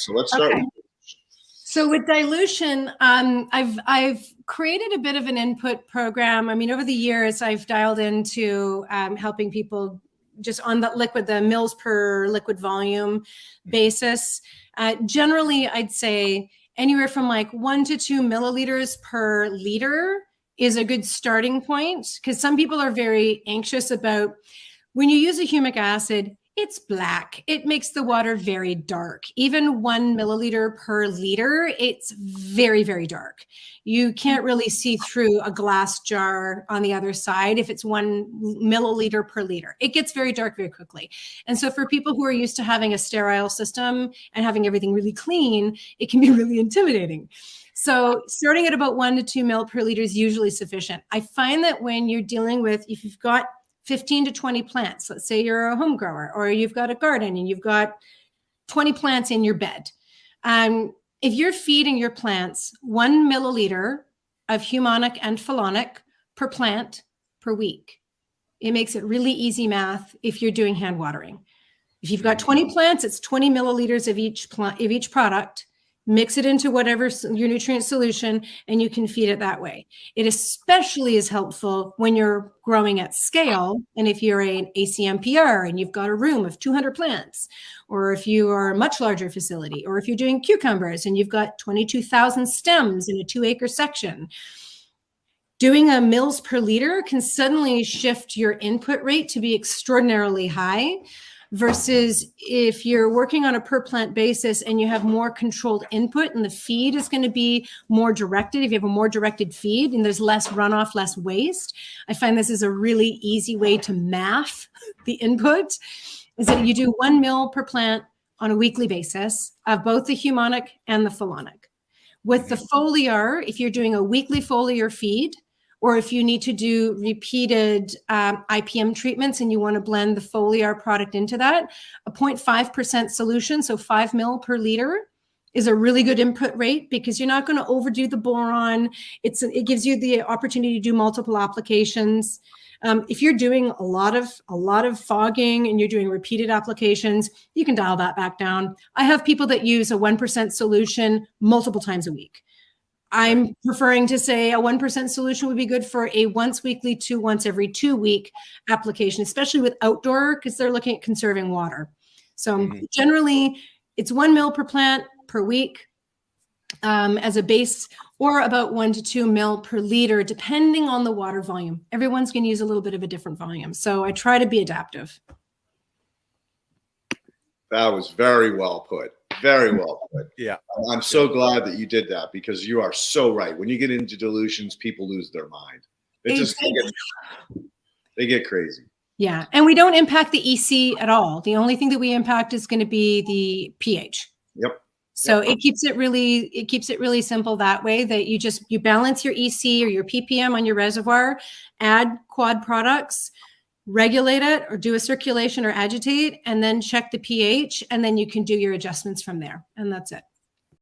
So let's start with. So with dilution, I've created a bit of an input program. I mean, over the years, I've dialed into helping people just on the mils per liquid volume basis. Generally, I'd say anywhere from like 1 to 2 milliliters per liter is a good starting point, because some people are very anxious about when you use a humic acid, it's black. It makes the water very dark. Even 1 milliliter per liter, it's very, very dark. You can't really see through a glass jar on the other side if it's 1 milliliter per liter. It gets very dark very quickly. And so for people who are used to having a sterile system and having everything really clean, it can be really intimidating. So starting at about 1 to 2 mil per liter is usually sufficient. I find that when you're dealing with, if you've got 15 to 20 plants, let's say you're a home grower or you've got a garden and you've got 20 plants in your bed. If you're feeding your plants 1 milliliter of humonic and phenolic per plant per week, it makes it really easy math if you're doing hand watering. If you've got 20 plants, it's 20 milliliters of each product. Mix it into whatever your nutrient solution, and you can feed it that way. It especially is helpful when you're growing at scale. And if you're an ACMPR and you've got a room of 200 plants, or if you are a much larger facility, or if you're doing cucumbers and you've got 22,000 stems in a 2-acre section, doing a mils per liter can suddenly shift your input rate to be extraordinarily high. Versus if you're working on a per plant basis and you have more controlled input and the feed is going to be more directed, if you have a more directed feed and there's less runoff, less waste, I find this is a really easy way to math the input, is that you do 1 mil per plant on a weekly basis of both the humonic and the phenolic. With the foliar, if you're doing a weekly foliar feed, or if you need to do repeated IPM treatments and you want to blend the foliar product into that, a 0.5% solution, so 5 mil per liter, is a really good input rate because you're not going to overdo the boron. It gives you the opportunity to do multiple applications. If you're doing a lot of fogging and you're doing repeated applications, you can dial that back down. I have people that use a 1% solution multiple times a week. I'm preferring to say a 1% solution would be good for a once weekly to once every 2 week application, especially with outdoor, because they're looking at conserving water. So generally it's 1 mil per plant per week as a base, or about 1 to 2 mil per liter, depending on the water volume. Everyone's going to use a little bit of a different volume. So I try to be adaptive. That was very well put. Very well put. Yeah. I'm so glad that you did that, because you are so right. When you get into dilutions, people lose their mind. They get crazy. Yeah. And we don't impact the EC at all. The only thing that we impact is going to be the pH. Yep. So it keeps it really simple that way, that you balance your EC or your ppm on your reservoir, add quad products, regulate it or do a circulation or agitate, and then check the pH, and then you can do your adjustments from there. And that's it.